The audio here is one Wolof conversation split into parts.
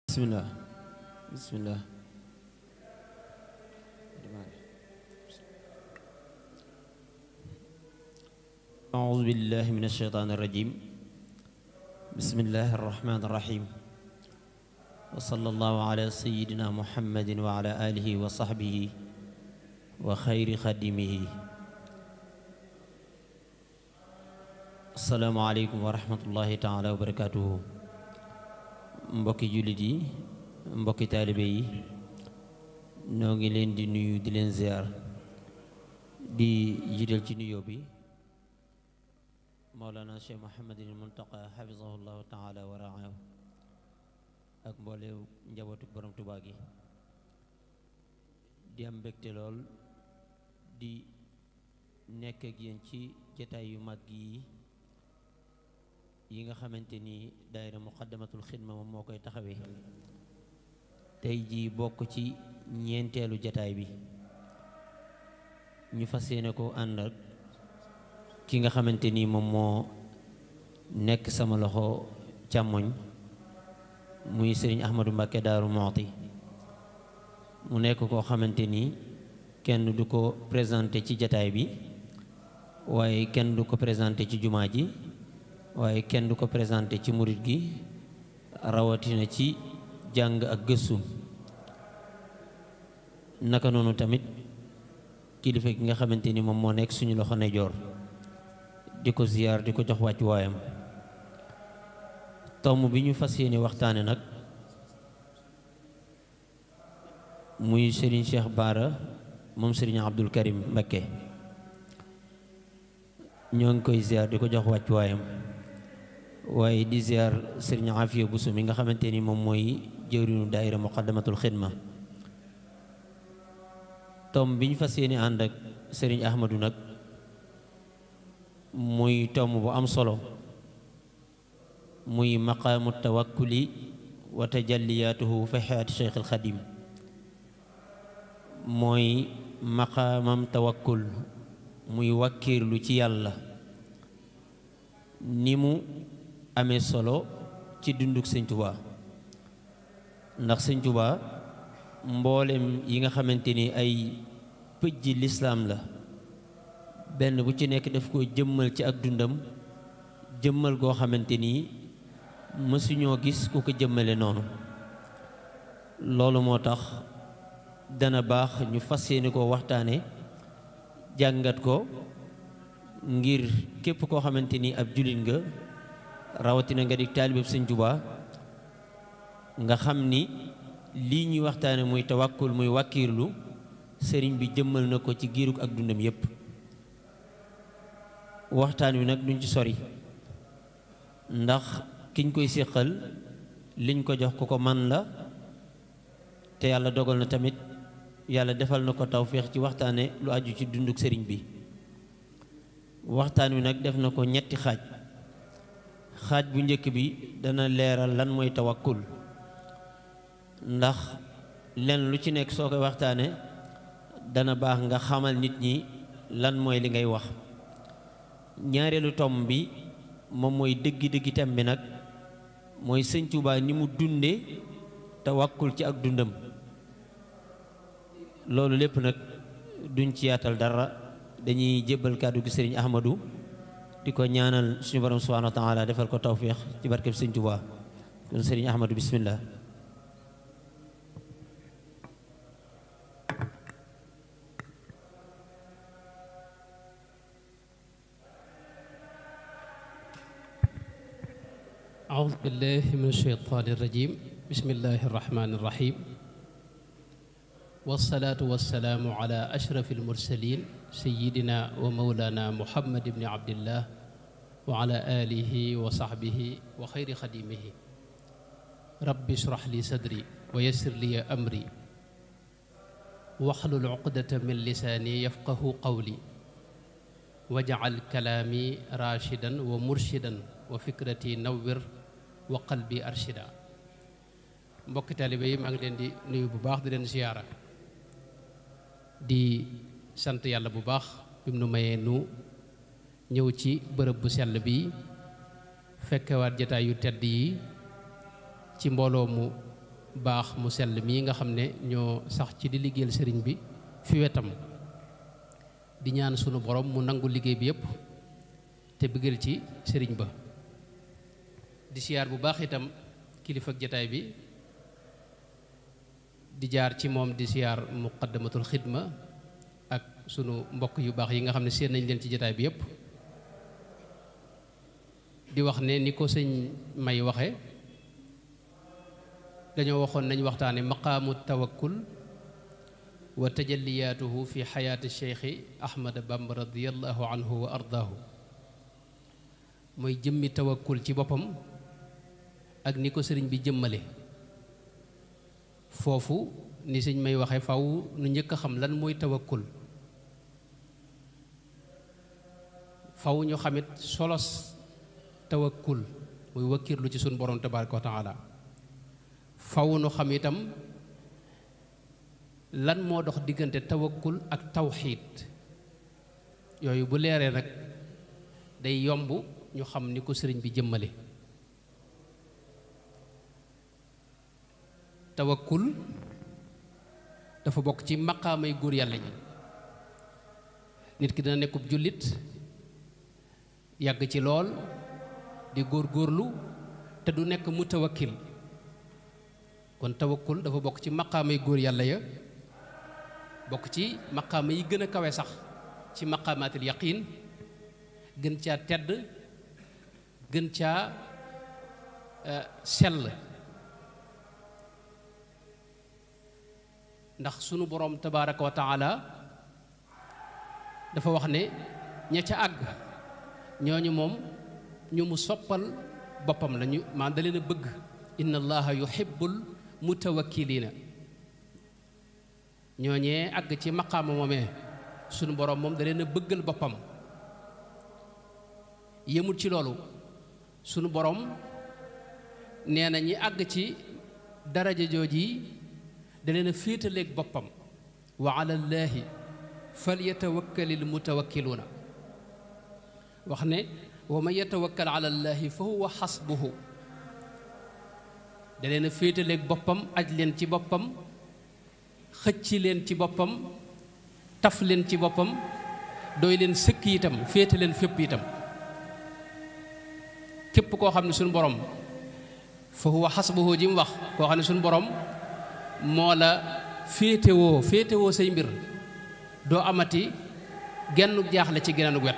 Bismillah. Bismillah. أعوذ بالله من الشيطان الرجيم. بسم الله الرحمن الرحيم. وصلى الله على سيدنا محمد وعلى آله وصحبه وخير خدمه. السلام عليكم ورحمة الله تعالى وبركاته. mbokki jullit yi mbokki taalibe yi noo ngi leen di nuyu di leen ziar di jiital ci nuyoo bi Mawlana Cheikh Mouhamadul Muntaqa xafisahullahu taala wa raahu ak mbooleem njabootu borom Tuubaa gi di am mbégte lool di nekk ak yéen ci jataay yu mag yi nga xamante ni daayira muqaddamatul xidma moom moo koy taxawee tey jii bokk ci ñeenteelu jataay bi ñu fas yéene ko ànd ak ki nga xamante ni moom moo nekk sama loxo càmmoñ muy sëriñ Ahmadou Mbacké Daaru Muxti mu nekk koo xamante ni kenn du ko présenté ci jataay bi waaye kenn du ko présenté ci jumaa ji waaye kenn du ko présenté ci murit gi rawatina ci jàng ak gëstu naka noonu tamit kilifa gi nga xamante ni moom moo nekk suñu loxo ndeyjoor di ko ziyaar di ko jox wàccu waayam tomb bi ñu fas yéene waxtaane nag muy Serigne Cheikh Bara moom Serigne Abdul Karim Mbacké ñoo ngi koy ziyaar di ko jox wàccu waayam waaye di ziar sëriñ Afiya Buso mi nga xamante ni moom mooy jëwriñu daayira muqaddamatul xidma tomb bi ñu fas yéene ànd ak sëriñ Ahmadu nag muy tomb bu am solo muy maqaamu tawakkuli wa tajalliyaatuhu fi xayaati Cheikh al Xadim mooy maqaamam tawakkul muy wàkkiirlu ci yàlla ni mu amee solo ci dunduk sëñ Tuubaa ndax sëñ Tuubaa mboolem yi nga xamante ni ay pëjji lislaam la benn bu ci nekk daf ko jëmmal ci ak dundam jëmmal goo xamante ni mësuñoo gis ku ko jëmmale noonu loolu moo tax dana baax ñu fas yéene koo waxtaane jàngat ko ngir képp koo xamante ni ab jullit nga rawatina nga di taalibeb sëñ Tuubaa nga xam ni lii ñuy waxtaane muy tawakkul muy wàkkiirlu sëriñ bi jëmmal na ko ci giirug ak dundam yépp waxtaan wi nag duñ ci sori ndax kiñ koy séqal liñ ko jox ku ko man la te yàlla dogal na tamit yàlla defal na ko tawféex ci waxtaane lu aju ci dunduk sëriñ bi waxtaan wi nag def na ko ñetti xaaj bu njëkk bi dana leeral lan mooy tawakkul ndax lenn lu ci nekk soo koy waxtaane dana baax nga xamal nit ñi lan mooy li ngay wax ñaareelu tomb bi moom mooy dëggi-dëggi tam bi nag mooy sëñ Tuubaa ni mu dunde tawakkul ci ak dundam loolu lépp nag duñ ci yaatal dara dañuy jébbal kàddu gi sëriñ Ahmadu di ko ñaanal suñu borom subhanahu wa taala defal ko tawfiix ci barkeb sëñ Tuubaa kon sëriñ Ahmadu bismillah أعوذ بالله من الشيطان الرجيم بسم الله الرحمن الرحيم والصلاة والسلام على أشرف المرسلين سيدنا ومولانا محمد بن عبد الله وعلى آله وصحبه وخير خديمه رب اشرح لي صدري ويسر لي أمري واحلل عقدة من لساني يفقه قولي واجعل كلامي راشدا ومرشدا وفكرتي نور وقلبي أرشدا mbokki taalibe yi maa ngi leen di nuyu bu baax di leen ziyaara di sant yàlla bu baax bi mu nu mayee nu ñëw ci bërëb bu sell bi fekkewaat jataay yu tedd yi ci mbooloo mu baax mu sell mii nga xam ne ñoo sax ci di liggéeyal sëriñ bi fi wetam di ñaan sunu borom mu nangu liggéey bi yépp te bëggal ci sëriñ ba. di siyaar bu baax itam kilifa ak jataay bi di jaar ci moom di siyaar muqaddamatul xidma ak sunu mbokk yu baax yi nga xam ne seen nañ leen ci jataay bi yépp di wax ne ni ko sëñ may waxe dañoo waxoon nañ waxtaane maqaamu tawakkul wa tajalliyaatuhu fi xayaati cheikhi ahmad bamba radiallahu anhu wa ardaahu mooy jëmmi tawakkul ci boppam ak ni ko sëriñ bi jëmmale foofu ni sëñ may waxe faw nu njëkk a xam lan mooy tawakkul faw ñu xamit solos tawakkul muy wakkirlu ci sun borom tabaraka wa taala faw nu xam itam lan moo dox diggante tawakkul ak tawxiid yooyu bu leeree nag day yomb ñu xam ni ko sëriñ bi jëmmale tawakkul dafa bokk ci maqaamay góor yàlla ñi nit ki dina nekkub jullit yàgg ci lool di góor góorlu te du nekk mutawakkil kon tawakkul dafa bokk ci maqaamay góor yàlla ya bokk ci maqaama yi gën a kawe sax ci maqaamaatil yaqiin gën caa tedd gën caa sell ndax sunu boroom tabaaraka wa taala dafa wax ne ña ca àgg ñooñu moom ñu mu soppal boppam la ñu maa da leen a bëgg inna allaha yuhibbul mutawakkiliina ñooñee àgg ci maqaama moomee sunu boroom moom da leen a bëggal boppam yëmut ci loolu sunu boroom nee na ñi àgg ci daraja jooji da leen a féetaleeg boppam wa ala llaahi falyatawakkalil mutawakkiluuna wax ne wa man yatawakkal ala llaahi fa huwa xasbuhu da leen a féetaleeg boppam aj leen ci boppam xëcc leen ci boppam taf leen ci boppam doy leen sëkk itam féete leen fépp itam képp koo xam ne suñu borom fa huwa xasbuhu ji mu wax koo xam ne suñu borom moo la féetewoo say mbir doo amati genn jaaxle ci geneen wet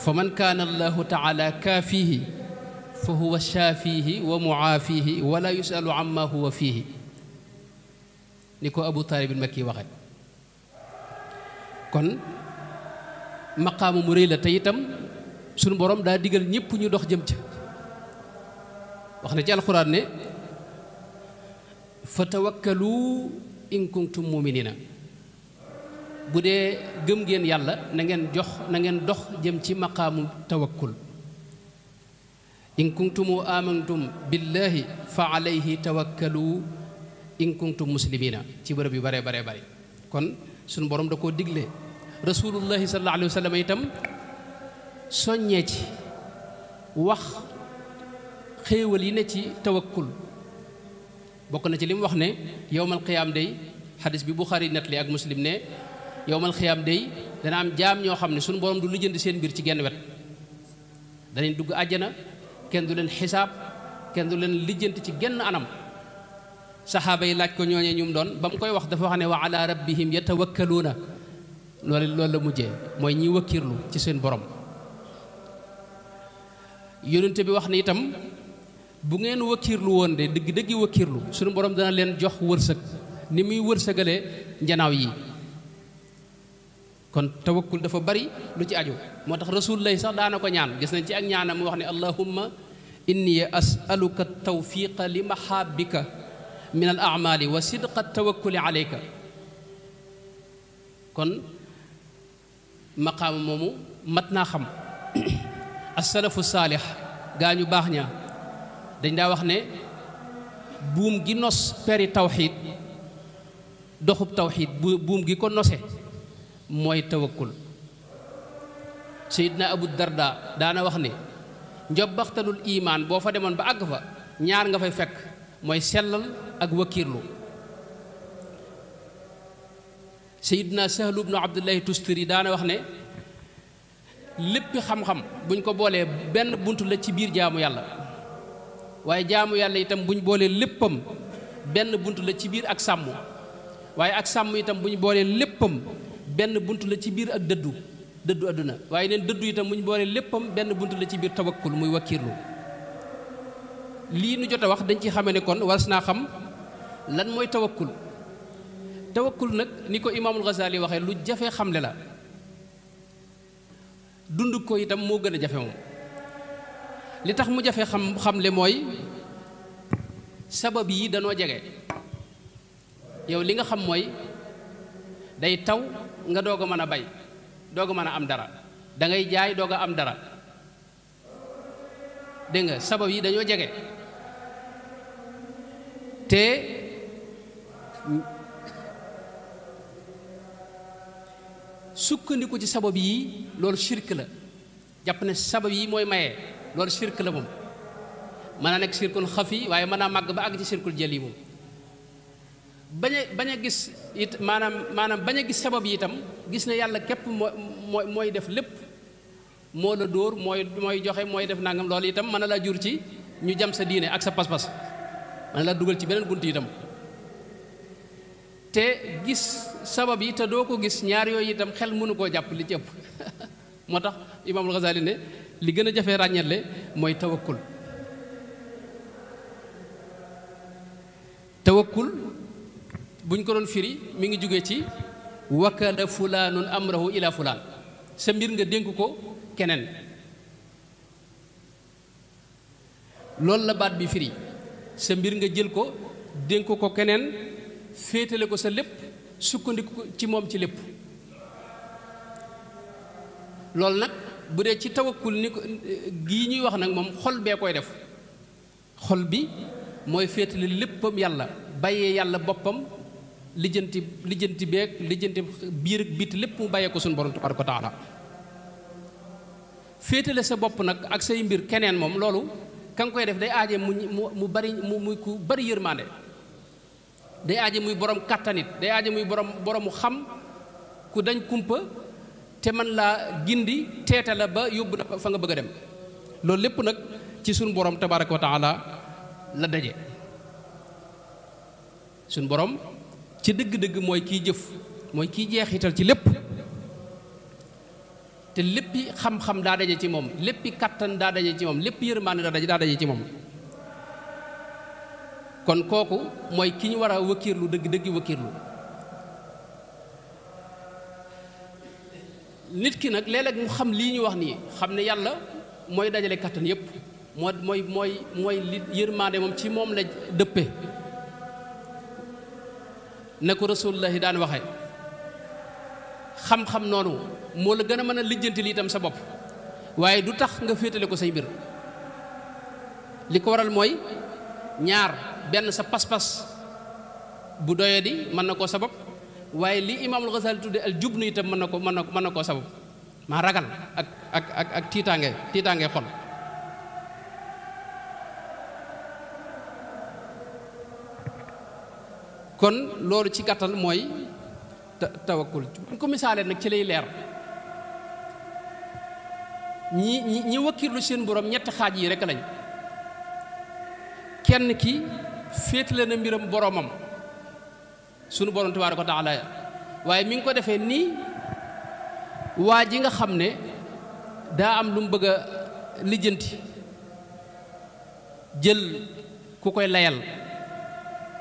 fa man kaana allahu taala kaafihi fa huwa shaafihi wa muaafihi wala yusalu amma huwa fiihi ni ko abu taalib al-makki waxe kon maqaamu mu rëy la te itam sunu borom daa digal ñépp ñu dox jëm ca wax na ci alxuraan ne fa tawakkalu in kuntum muminina bu dee gëm ngeen yàlla na ngeen dox jëm ci maqaamu tawakkul in kuntum amantum billahi fa alayhi tawakkalu in kuntum muslimina ci bërëb yu bare kon sunu borom da koo digle rasulullahi sallallahu alayhi wa sallam itam soññee ci wax xéewal yi ne ci tawakkul bokk na ci li mu wax ne yowmal xiyaam day xadis bi Buxaari nettali ak muslim ne yowmal xiyaam day dana am jaam ñoo xam ne sunu borom du lijjanti seen mbir ci genn wet danañ dugg àjjana kenn du leen xisaab kenn du leen lijjanti ci genn anam saxaaba yi laaj ko ñooñee ñum doon ba mu koy wax dafa wax ne wa ala rabbihim yatawakkaluuna loolu la mujjee mooy ñi wakkirlu ci seen borom yonent bi wax ni itam bu ngeen wakkirlu woon de dëgg wakkirlu suñu borom dana leen jox wërsëg ni muy wërsëgale njanaaw yi kon tawakkul dafa bari lu ci aju moo tax rasulullah sax daana ko ñaan gis nañ ci ak ñaanam mu wax ne allahumma inni as'aluka tawfiqa li mahabbika min al a'mali wa sidqa tawakkuli alayka kon maqaama moomu mat naa xam as-salafu saalix gaa ñu baax ña dañ daa wax ne buum gi nos peri tawxiid doxub tawxiid buum gi ko nose mooy tawakkul Seydina Abu Darda daana wax ne njobbaxtalul imaan boo fa demoon ba àgg fa ñaar nga fay fekk mooy sellal ak wakiirlu. Sayyidina Sahlu ibnu Abdullahi Tustari daana wax ne léppi xam-xam buñ ko boolee benn bunt la ci biir jaamu yàlla, waaye jaamu yàlla itam buñ boolee léppam benn bunt la ci biir ak sàmm, waaye ak sàmm itam buñ boolee léppam benn bunt la ci biir ak dëddu àdduna, waaye neen dëddu itam buñ boolee léppam benn bunt la ci biir tawakkul muy wakiirlu. lii nu jot a wax dañ ci xame ne kon waras naa xam lan mooy tawakkul. tawakkul nag ni ko imaamul Ghazali waxee lu jafe xamle la, dund ko itam moo gën a jafe moom. li tax mu jafe xamle mooy sabab yi danoo jege. yow li nga xam mooy day taw nga doog a mën a bay, doog a mën a am dara, da ngay jaay doog a am dara, dégg nga sabab yi dañoo jege. te sukkandiku ci sabab yi loolu shirk la. jàpp ne sabab yi mooy maye loolu shirk la moom. mën naa nekk shirkul xafi waaye mën naa màgg ba àgg ci shirkul jël yi moom. bañ a gis it maanaam bañ a gis sabab yi itam gis ne yàlla képp mooy def lépp, moo la dóor mooy joxe mooy def nangam, loolu itam mën na laa jur ci ñu jam sa diine ak sa pas-pas, mën na laa dugal ci beneen bunt itam. te gis sabab yi te doo ko gis, ñaar yooyu itam xel mënu koo jàpp li ci ëpp. moo tax imaamul Ghazali ne li gën a jafee ràññetle mooy tawakkul. tawakkul buñ ko doon firi mi ngi jóge ci wakala fulaanun amrahu ila fulaan, sa mbir nga dénk ko keneen. loolu la baat bi firi, sa mbir nga jël ko dénk ko keneen, féetale ko sa lépp, sukkandiku ci moom ci lépp. loolu nag bu dee ci tawakkul ni ko gii ñuy wax nag moom xol bee koy def. xol bi mooy féetale léppam yàlla, bàyyee yàlla boppam, lijjanti beeg lijjanti biir ak biti lépp mu bàyyee ko suñu borom tabaaraka wa taala. féetale sa bopp nag ak say mbir keneen moom loolu ka nga koy def day aaje mu bari muy ku bari yërmande, day aaje muy borom kàttanit, day aaje muy boromu xam, ku dañ kumpa te man laa gindi teete la ba yóbbu na fa nga bëgg a dem. loolu lépp nag ci suñu borom tabaaraka wa taala la daje. suñu borom ci dëgg-dëgg mooy kiy jëf, mooy kiy jeexital ci lépp, te léppi xam-xam daa daje ci moom, léppi kattan daa daje ci moom, léppi yërmaande daa daje ci moom. kon kooku mooy ki ñu war a wëkkiirlu dëgg-dëgg wëkkiirlu. nit ki nag léeg-léeg mu xam lii ñu wax nii, xam ne yàlla mooy dajale kattan yépp, mooy li yërmaande moom ci moom la dëppe ne ko rasulullahi daan waxe. xam-xam noonu moo la gën a mën a lijjanti li itam sa bopp, waaye du tax nga féetale ko say mbir. li ko waral mooy ñaar, benn sa pas-pas bu doyadi mën na koo sabab, waaye li imaamul Ghazali tudde al jubnu itam mën na koo sabab, maa ragal ak tiitaange xol. kon loolu ci gàttal mooy tawakkul. bu ko misaalee nag ci lay leer. ñi wakkirlu seen borom ñetti xaaj yi rekk lañ. kenn ki féetale na mbiram boromam, sunu borom tabaaraka wa taala, waaye mi ngi ko defee nii waa ji nga xam ne daa am lu mu bëgg a lijjanti, jël ku koy layal,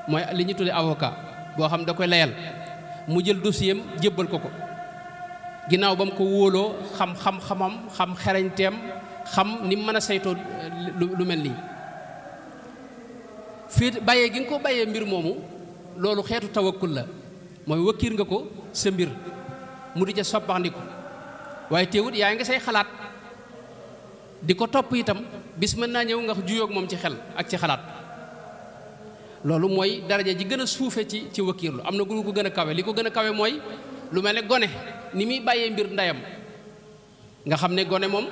mooy li ñu tuddee avocat boo xam da koy layal, mu jël dossier am jébbal ko ginnaaw ba mu ko wóoloo, xam-xam-xamam, xam xerañteem, xam ni mu mën a saytoo lu mel nii. fii bàyyee gi nga ko bàyyee mbir moomu, loolu xeetu tawakkul la, mooy wakkiir nga ko sa mbir mu di ca soppandiku, waaye teewut yaa ngi say xalaat di ko topp itam, bis mën naa ñëw nga juyoog moom ci xel ak ci xalaat. loolu mooy daraja ji gën a suufe ci wakkiirlu. am na gu ko gën a kawe. li ko gën a kawe mooy lu mel ne gone ni muy bàyyee mbir ndeyam, nga xam ne gone moom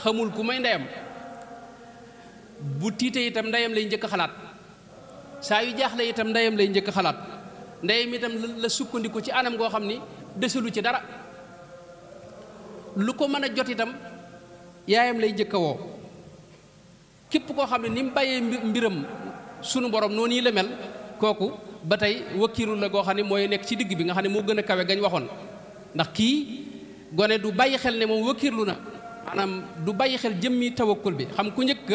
xamul ku may ndeyam, bu tiitee itam ndeyam lay njëkk a xalaat, saa yu jaaxle itam ndeyam lay njëkk xalaat ndeyam itam la sukkandiku ci anam goo xam ni desulu ci dara lu ko mën a jot itam yaayam lay njëkk a woo képp koo xam ne ni mu bàyyee mbiram sunu borom noonu yi la mel kooku ba tey wakkiiru la goo xam ne mooy nekk ci digg bi nga xam ne moo gën a kawe gañ waxoon ndax kii gone du bàyyi xel ne moom wakkiirlu na maanaam du bàyyi xel jëmmi tawakkul bi xam ku njëkk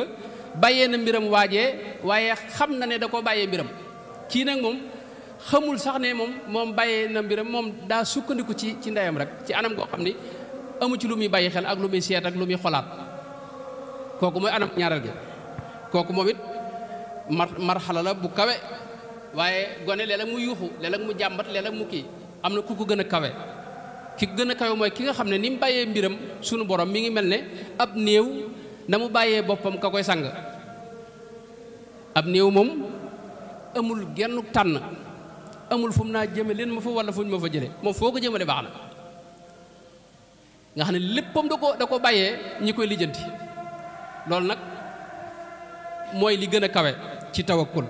bàyyee na mbiram waajee waaye xam na ne da koo bàyyee mbiram kii nag moom xamul sax ne moom bàyyee na mbiram moom daa sukkandiku ci ndeyam rek ci anam goo xam ni amu ci lu muy bàyyi xel ak lu muy seet ak lu muy xolaat kooku mooy anam ñaareel gi kooku moom it marxala la bu kawe waaye gone léeg-léeg mu yuuxu léeg-léeg mu jàmbat léeg-léeg mu kii am na ku ko gën a kawe ki gën a kawe mooy ki nga xam ne ni mu bàyyee mbiram sunu borom mi ngi mel ne ab néew na mu bàyyee boppam ka koy sang ab néew moom amul genn tànn amul fu mu naa jëme leen ma fa wala fu ñu ma fa jële moom foo ko jëmale baax na nga xam ne léppam da ko bàyyee ñi koy lijjanti loolu nag mooy li gën a kawe ci tawakkul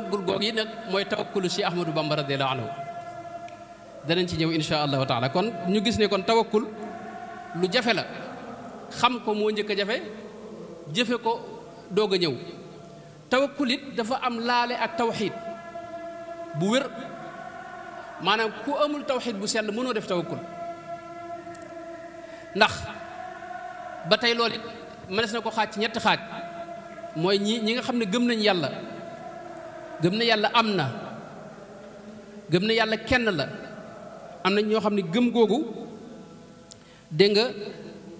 googu yi nag mooy tawakkulu si Ahmadou Bamba radiyallahu anhu danañ ci ñëw insha allahu taala kon ñu gis ne kon tawakkul lu jafe la xam ko moo njëkk a jafe jëfe ko doog a ñëw tawakkul it dafa am laale ak tawxiid bu wér maanaam ku amul tawxiid bu sell mënoo def tawakkul ndax ba tey loolu it mënees na ko xaaj ci ñetti xaaj mooy ñi nga xam ne gëm nañ yàlla am na gëm na yàlla kenn la am na ñoo xam ne gëm googu dégg nga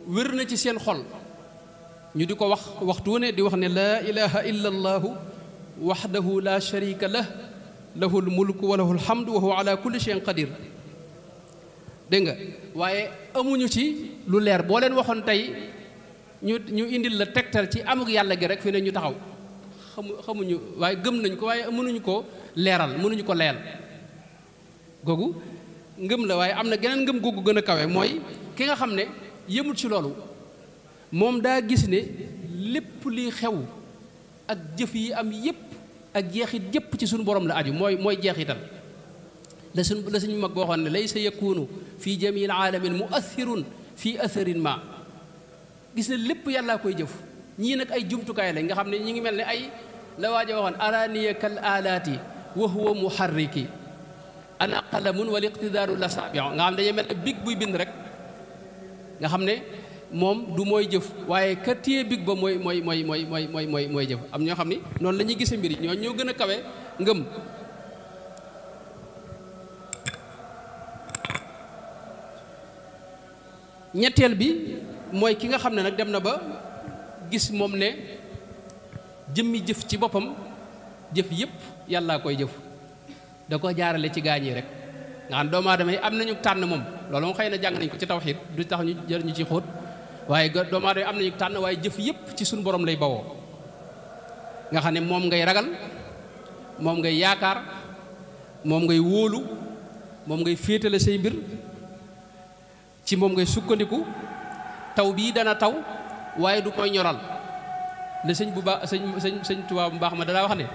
wér na ci seen xol ñu di ko wax waxtu ne di wax ne laa ilaha illa allahu waxdahu la sharika lah lahul mulku wa lahul hamdu wa huwa ala kulli shay'in qadir dégg nga waaye amuñu ci lu leer boo leen waxoon tey ñu indil la tegtal ci amuk yàlla gi rek fi ne ñu taxaw xamuñu waaye gëm nañ ko waaye mënuñu ko leeral mënuñu ko leyal googu ngëm la waaye am na geneen ngëm googu gën a kawe mooy ki nga xam ne yëmul ci loolu moom daa gis ne lépp liy xew ak jëf yi am yépp ak jeexit yépp ci suñu borom la aju mooy jeexital la suñu mag waxoon ne laysa yakunu fi jamil alamin muathirun fi atharin ma gis ne lépp yàllaa koy jëf ñii nag ay jumtukaay lañ nga xam ne ñi ngi mel ne ay la waaja waxoon araniya kal alaati wa huwa muharriki ana qalamun wal iqtidaaru la saabion nga xam ne dañuy mel ne big buy bind rek nga xam ne moom du mooy jëf waaye ka téye big ba mooy jëf am ñoo xam ni noonu la ñuy gisee mbir yi ñoo gën a kawe ngëm ñetteel bi mooy ki nga xam ne nag dem na ba gis moom ne jëmmi jëf ci boppam jëf yépp yàllaa koy jëf da ko jaarale ci gaañ yi rek nga xam doomu aadama yi am nañu tànn moom loolu moom xëy na jàng nañ ko ci tawxiid du tax ñu jër ñu ci xóot waaye doomu aadama yi am nañu tànn waaye jëf yépp ci suñu borom lay bawoo nga xam ne moom ngay ragal moom ngay yaakaar moom ngay wóolu moom ngay féetale say mbir ci moom ngay sukkandiku taw bii dana taw waaye du koy ñoral le sëñ bu baax sëñ Tuubaa bu baax ma danaa wax ne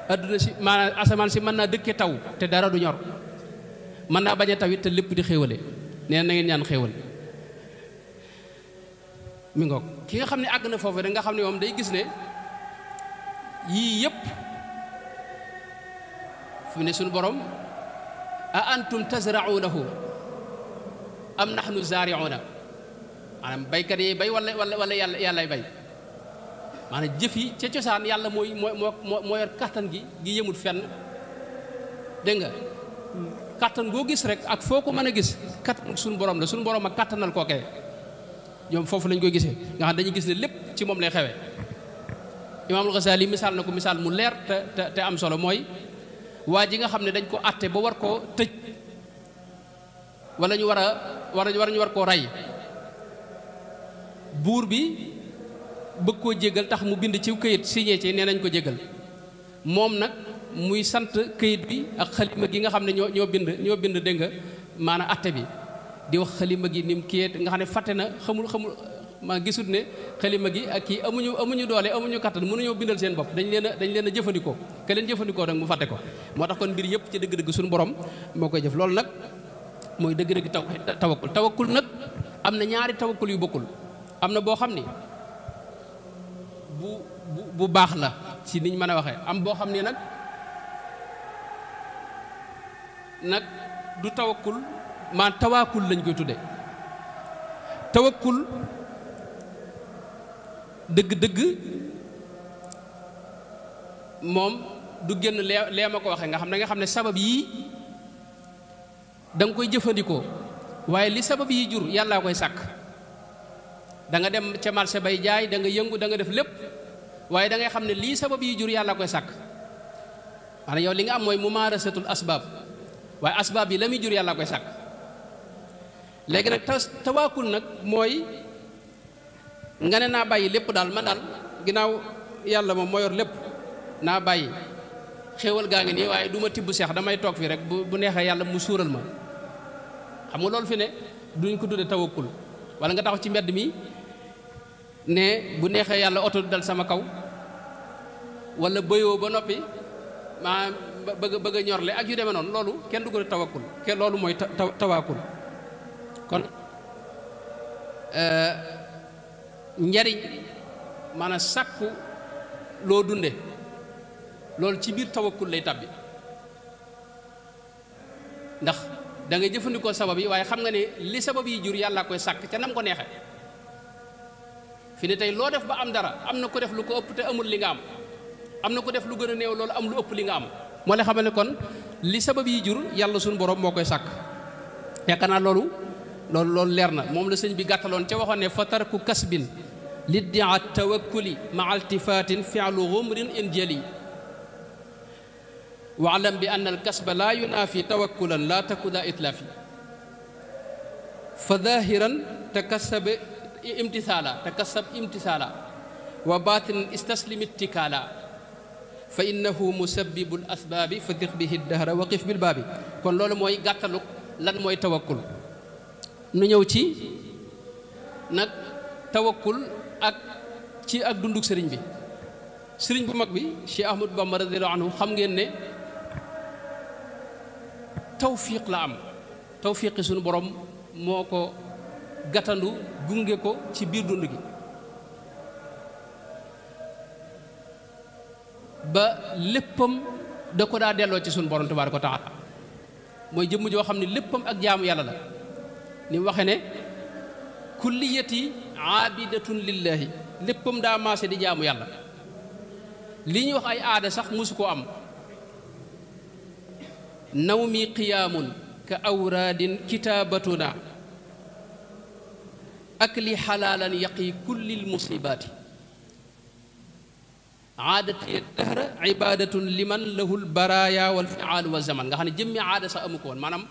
adduna si maanaam asamaan si mën naa dëkke taw te dara du ñor mën naa bañ a taw it te lépp di xéewale nee na ngeen ñaan xéewal mi ngoog ki nga xam ne àgg na foofu da nga xam ne moom day gis ne yii yépp fi ne suñu borom a antum tazra'unahu am nahnu zari'una maanaam baykat yi bay wala yàllay bay maanaam jëf yi ca cosaan yàlla moo yor kattan gi yëmut fenn dégg nga kattan goo gis rek ak foo ko mën a gis kattan suñu borom la suñu borom ak kattanal kookee ñoom foofu lañ koy gisee nga xam dañuy gis ne lépp ci moom lay xewe Imaamul Ghazali misaal na ko misaal mu leer te am solo mooy waa ji nga xam ne dañ ko àtte ba war koo tëj wala ñu war koo rey buur bi bëgg koo jéggal tax mu bind ci këyit signé ci nee nañ ko jéggal moom nag muy sant këyit bi ak xalima gi nga xam ne ñoo bind dégg nga maanaam àtte bi di wax xalima gi ni mu kiyee nga xam ne fàtte na maa gisut ne xalima gi ak kii amuñu doole amuñu kattan mënuñoo bindal seen bopp dañ leen a jëfandikoo ke leen jëfandikoo nag mu fàtte ko moo tax kon mbir yëpp ci dëgg-dëgg suñu borom moo koy jëf loolu nag mooy dëgg-dëgg tawakkul nag am na ñaari tawakkul yu bokkul am na boo xam ni bu baax la ci niñ mën a waxee am boo xam ni nag du tawakkul maa tawaakul lañ koy tudde tawakkul dëgg-dëgg moom du génn lee ma ko waxee nga xam ne sabab yii da nga koy jëfandikoo waaye li sabab yi jur yàllaa koy sàkk da nga dem ca marché bay jaay da nga yëngu da nga def lépp waaye da ngay xam ne lii sabab yi jur yàllaa koy sàkk maanaam yow li nga am mooy mumaarasatul asbaab waaye asbaab yi la muy jur yàllaa koy sàkk léegi nag tawaakul nag mooy nga ne naa bàyyi lépp daal man daal ginnaaw yàlla moom moo yor lépp naa bàyyi xéewal gaa ngi nii waaye du ma tibb seex damay toog fii rek bu neexee yàlla mu suural ma xam nga loolu fi ne duñ ko tudde tawakkul wala nga taxaw ci mbedd mi ne bu neexee yàlla oto dal sama kaw wala bëyoo ba noppi maa bëgg a ñorle ak yu demee noonu loolu kenn du ko tawakkul kenn loolu mooy tawakkul kon njariñ maanaam sàkku loo dunde loolu ci biir tawakkul lay tàbbi ndax da ngay jëfandikoo sabab yi waaye xam nga ne li sabab yi jur yàlla koy sàkk ca nam ko neexe fi ne tey loo def ba am dara am na ko def lu ko ëpp te amul li nga am na ko def lu gën a néew loolu am lu ëpp li nga am moo lay xamal ne kon li sabab yi jur yàlla suñu borom moo koy sàkk yaakaar naa loolu leer na moom la sëñ bi gàttaloon ca waxoon ne fa tarku kasbin liddia tawakkuli ma altifaatin fi'lu ghumrin in jali waalam bi anna alkasba laa yunaafi tawakkulan laa taku daa itlaafi fa zahiran takasab imtisaala wa baatinan istaslim ittikaala fa innahu musabbibu l asbaabi fa diq bihi dahra waqif bil baabi kon loolu mooy gàttaluk lan mooy tawakkul nu ñëw ci nag tawakkul ak dunduk sëriñ bi sëriñ bu mag bi Cheikh Ahmadou Bamba radiyallahu anhu xam ngeen ne tawfiq la am tawfiqi suñu borom moo ko gàttandu gunge ko ci biir dund gi ba léppam da ko daa delloo ci suñu borom tabaaraka wa taala mooy jëmm joo xam ne léppam ak jaamu yàlla la ni mu waxee ne kulliyati aabidatun lillahi léppam daa maase di jaamu yàlla li ñuy wax ay aada sax musu koo am nawmi qiyaamun ka awraadin kitaabatuna akli xalaalan yaqi kullil musibaati aadati dahra ibadatun liman lahul baraaya wal fiaalu wa zaman nga xam ne jëmmi aada sax amu ko woon maanaam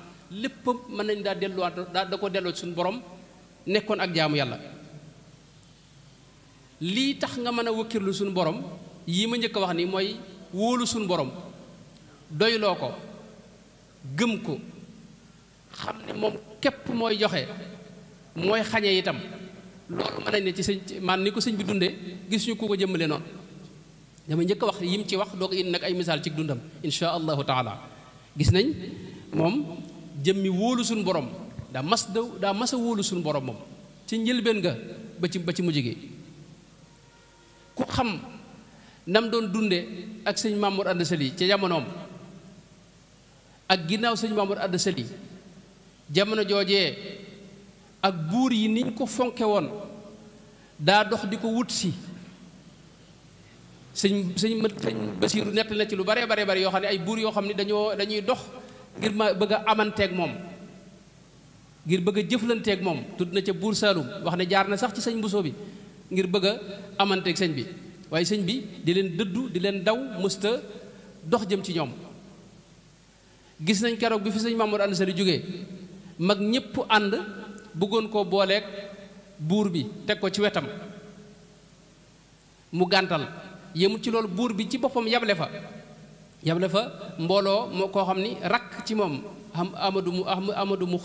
lépp mën nañ daa delluwaat da ko delloo ci suñu borom nekkoon ak jaamu yàlla lii tax nga mën a wëkkirlu suñu borom yii ma njëkk a wax ni mooy wóolu suñu borom doyloo ko gëm ko xam ne moom képp mooy joxe mooy xañe itam loolu mën nañ ne ci sëñ man ni ko sëñ bi dundee gis ñu ku ko jëmmale noonu dama njëkk a wax yim ci wax doo ko indi nag ay misaal ci dundam insha allahu taala gis nañ moom jëmmi wóolu suñu borom daa mas a wóolu suñu borom moom ci njëlbeen nga ba ci mujj gi ku xam nam doon dunde ak sëñ Mamour Anda Sali ca jamonoom ak ginnaaw sëñ Mamour Anda Sali jamono joojee ak buur yi niñ ko fonke woon daa dox di ko wut si sëñ Basiiru nett na ci lu bare yoo xam ne ay buur yoo xam ne dañuy dox ngir ma bëgg a amanteeg moom ngir bëgg a jëflanteeg moom tudd na ca buur Saalum wax ne jaar na sax ci sëñ Bousso bi ngir bëgg a amanteeg sëñ bi waaye sëñ bi di leen dëddu di leen daw mësta dox jëm ci ñoom gis nañ keroog bi fi sëñ Mamour Anda Sali jógee mag ñépp ànd bëggoon koo booleeg buur bi teg ko ci wetam mu gàntal yemut ci loolu buur bi ci boppam yable fa mbooloo moo koo xam ni rakk ci moom Amadou mu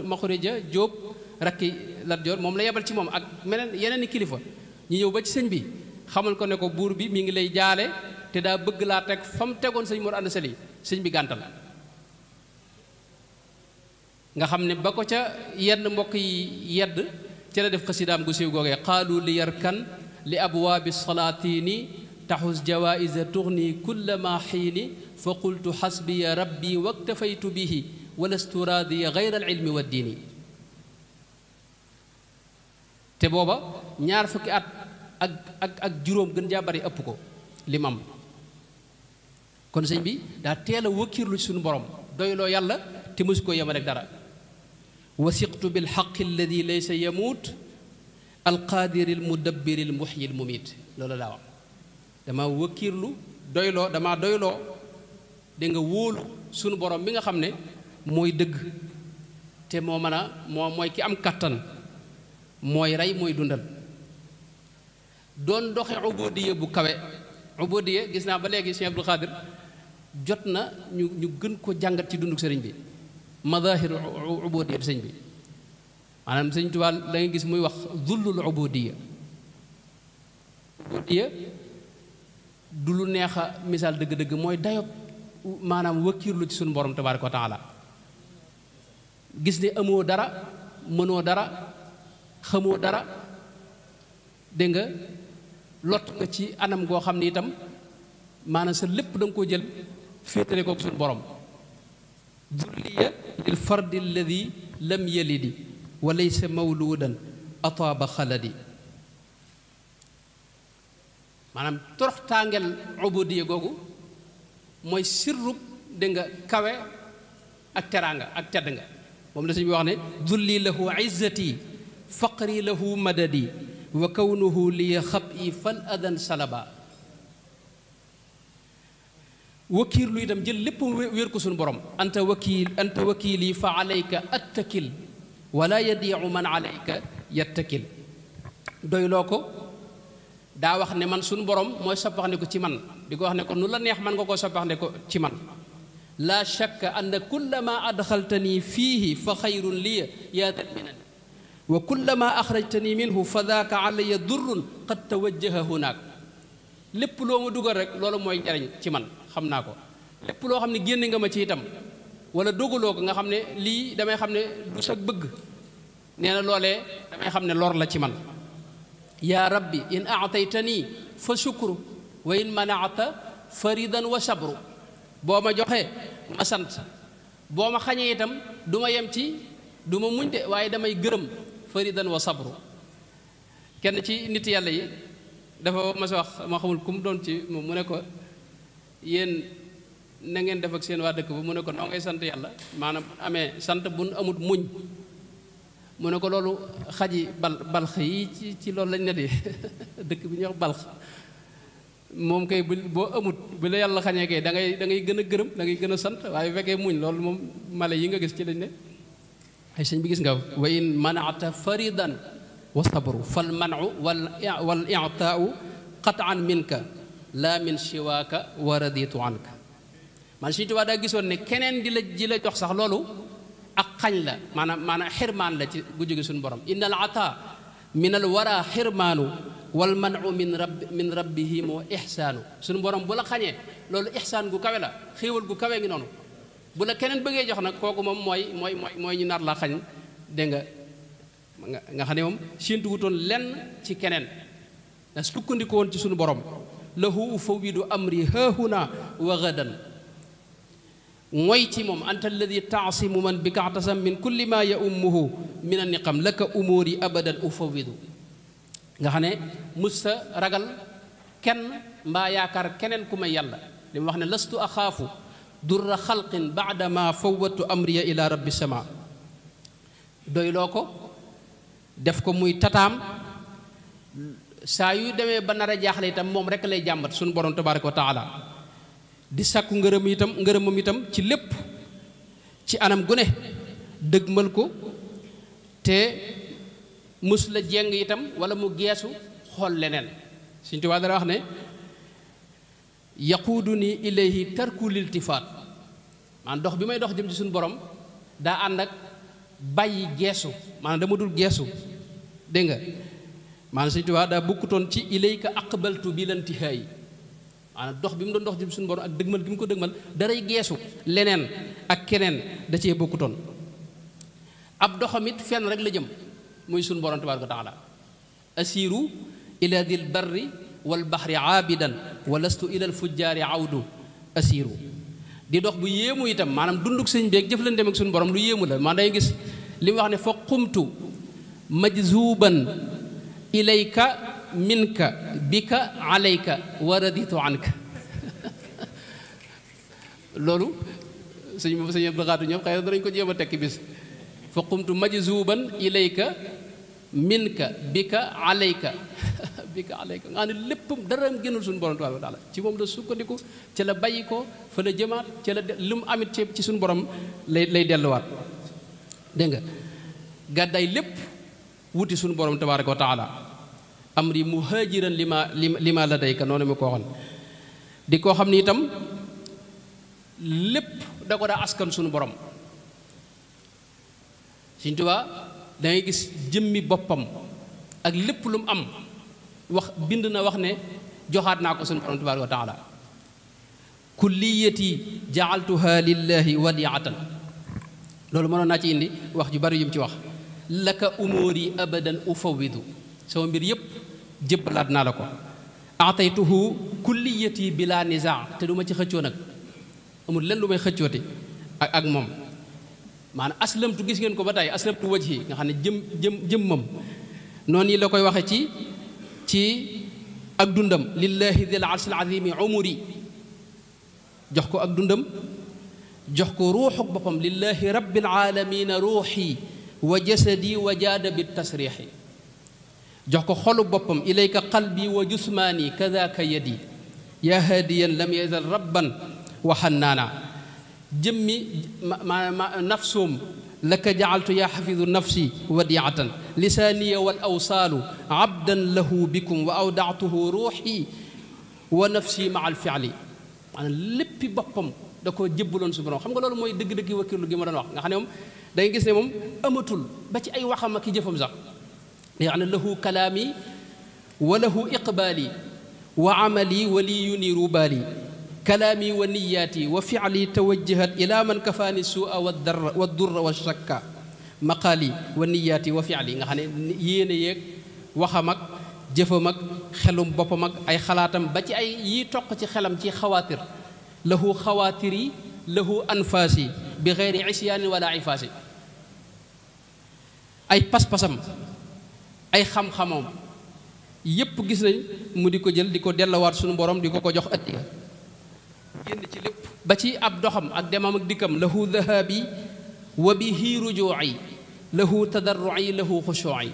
Maxureja Jóob rakki Lat Joor moom la yebal ci moom ak yeneen i kilifa ñu ñëw ba ci sëñ bi xamal ko ne ko buur bi mi ngi lay jaale te daa bëgg laa teg fa mu tegoon sëñ Mor Anta Sali sëñ bi gàntal nga xam ne ba ko ca yenn mbokk yi yedd ci la def xasidaam gu siiw googee qaalu li yarkan li abwaabi salaatini taxus jawaïsa tuxni kulla ma xiini fa qultu xasbiya rabbi waktafaytu bihi walastu raadiya gayra al ilmi wa diini te booba ñaar fukki at ak juróom gën jaa bari ëpp ko lim am kon sëñ bi daa teel a wëkkiirlu ci suñu borom doyloo yàlla te mësu koo yema rek dara wasiqtu bilxaqi alladi laysa yamuut alqaadiri almudabbiri almuxyi almumiit loolu daa wax dama wëkkiirlu doyloo dama doyloo da nga wóolu sunu borom mi nga xam ne mooy dëgg te moo mën a mooy ki am kattan mooy rey mooy dundal doon doxe ubudiya bu kawe ubudiya gis naa ba léegi Cheikh Abdul Xaadir jot na ñu gën ko jàngat ci dunduk sëriñ bi madaahiru ubudiya sëñ bi maanaam sëñ Tuubaa la nga gis muy wax zullul ubudiya du lu neex a misaal dëgg-dëgg mooy dayob maanaam wëkkiirlu ci suñu borom tabaaraka wa taala gis ne amoo dara mënoo dara xamoo dara dégg nga lot nga ci anam goo xam ne itam maanaam sa lépp da nga koo jël féetale ko suñu borom zulliya lil fardi alladi lam yalidi wa laysa mawludan ataaba xaladi maanaam toroxtaangel ubudiya googu mooy sirrub dégg nga kawe ak teraanga ak tedd nga moom la suñu wax ne zulli lahu izzati faqri lahu madadi wa kawnuhu li xab i fal adan salaba wakiir lu itam jël lépp wéer ko suñu borom anta wakili fa alayka attakil wala yadiu man alayka yattakil doyloo ko daa wax ne man suñu borom mooy soppax ne ko ci man di ko wax ne ko nu la neex man nga koo soppax ne ko ci man laa shakka anna kullama adxaltani fiihi fa xayrun liya yaa dal minan wa kullama axrajtani minhu fa daaka alaya durrun qad tawajjaha hunaak lépp loo ma dugal rek loolu mooy njariñ ci man xam naa ko lépp loo xam ne génne nga ma ci itam wala dogaloo ko nga xam ne lii damay xam ne du sa bëgg nee na loolee damay xam ne lor la ci man yaa rabbi in aataytani fa shukru wa in manaata faridan wa sabru boo ma joxee ma sant boo ma xañee itam du ma yem ci du ma muñ de waaye damay gërëm faridan wa sabru kenn ci nit yàlla yi dafa ma sa wax ma xamul ku mu doon ci moom mu ne ko yéen na ngeen def ak seen waa dëkk ba mu ne ko noo ngay sant yàlla maanaam amee sant bu nu amut muñ mu ne ko loolu xaji balx yi ci loolu lañ ne di dëkk bi ñuy wax balx moom kay boo amut bu la yàlla xañee kay da ngay gën a gërëm da ngay gën a sant waaye bu fekkee muñ loolu moom mala yi nga gis ci lañ ne ay sëñ bi gis nga wa in manaata faridan wa sabru fal manu wal i'taau qatan minka la min siwaaka wa raditu anka man Sëñ Tuubaa daa gisoon ne keneen di la jox sax loolu ak xañ la maanaam xirmaan la ci gu jóge suñu borom inna al ata min al wara xirmaanu wal manu min rabbihi moo ixsaanu suñu borom bu la xañee loolu ixsaan gu kawe la xéewal gu kawe ngi noonu bu la keneen bëggee jox nag kooku moom mooy ñu nar la xañ dégg nga xam ne moom séentu wutoon lenn ci keneen da sukkandiku woon ci suñu borom lahu ufawidu amri haahuna wa gadan mooy ci moom anta alladi taasimu man bi kaxtasam min kulli ma yaummuhu min a niqam laka umuri abadan ufawidu nga xam ne musta ragal kenn mbaa yaakaar keneen ku may yàlla li mu wax ne lastu axaafu durra xalqin baada ma fawwatu amriya ila rabbi sama doyloo ko def ko muy tataam saa yu demee ba nar a jaaxle itam moom rek lay jàmbat suñu borom tabaraka wa taala di sàkku ngërëmam itam ci lépp ci anam gu ne dëgmal ko te mus la jeng itam wala mu geesu xool leneen Sëñ Tuubaa dara wax ne yaquuduni ilayhi tarku liltifaat maanaam dox bi may dox jëm ci suñu borom daa ànd ak bàyyi geesu maanaam dama dul geesu dégg nga maanaam Sëñ Tuubaa daa bukkutoon ci ilayka aqbaltu bi lantihaay maanaam dox bi mu doon dox jëm suñu borom ak dëgmal bi mu ko dëgmal daray geesu leneen ak keneen da cee bokkutoon ab doxamit fenn rek la jëm muy suñu borom tabaaraka wa taala asiru ila dil barri wal bahri aabidan wa lastu ila al fujjaari awdu asiru di dox bu yéemu itam maanaam dunduk sëñ beeg jëflanteem ak suñu borom lu yéemu la maa day gis li mu wax ne fa qumtu majzuban ilayka minka bika alayka wa raditu anka loolu sëñ Abdou Khadre ñoom xëy na danañ ko jéem a tekki bis fa qumtu majzuban ilayka minka bika alayka bika alayka nga xam ne léppam dara génnul suñu borom tabaaraka wa taala ci moom la sukkandiku ca la bàyyi ko fa la jëmaat ca la lu mu amit ci suñu borom lay delluwaat dégg nga gàddaay lépp wuti suñu borom tabaaraka wa taala amri muhaajiran lima ladayka noonu ma ko waxoon di koo xam ni itam lépp da ko daa askan suñu borom Sëñ Tuubaa da ngay gis jëmmi boppam ak lépp lu mu am wax bind na wax ne joxaat naa ko suñu borom tabaaraka wa taala kulliyati jaaltuha lillahi wadiatan loolu mënoon naa ci indi wax ju bari yum ci wax laka umuri abadan ufawidu sama mbir yépp jébbalaat naa la ko ataytuhu kulliyati bila nizaa te du ma ci xëccoo nag amul lenn lu may xëccooti ak moom maanaam aslamtu gis ngeen ko ba tey aslamtu wajhi nga xam ne jëmmam noonu yi la koy waxe ci ak dundam lillahi dil arshil azimi umuri jox ko ak dundam jox ko ruuxuk boppam lillahi rabbil alamina ruuxi wa jasadi wa jaada bi tasriixi jox ko xolu boppam ilayka qalbi wa jusmaani kadaka yadi yaa haadiyan lam yazal rabban wa xannaana jëmmi nafsoom laka jacaltu yaa xafidu nafsi wadiatan lisaaniya wal awsaalu abdan lahu bikum wa awdactuhu ruuxi wa nafsi maa alficli maanaam léppi boppam da ko jébbaloon su borom xam nga loolu mooy dëgg-dëgg wakkirlu gi ma doon wax nga xam ne moom da ngay gis ne moom amatul ba ci ay waxam ak i jëfam sax li xam ne lahu kalaami wa lahu iqbaali wa amali wa li yuniru baali kalaami wa niyaati wa ficli tawajjahat ila man kafaani suua wa durra wa shakka maqaali wa niyaati wa ficli nga xam ne yéene yeeg waxam ak jëfam ak xelum boppam ak ay xalaatam ba ci ay yi toq ci xelam ci xawaatir lahu xawaatiri lahu anfaasi bi xeyri isyaanin wala ifaasi ay pas-pasam ay xam-xamam yépp gis nañ mu di ko jël di ko dellawaat suñu borom di ko ko jox addiya génn ci lépp ba ci ab doxam ak demam ak dikkam lahu dahabi wa bihi rujuuci lahu tadarruci lahu xushuuci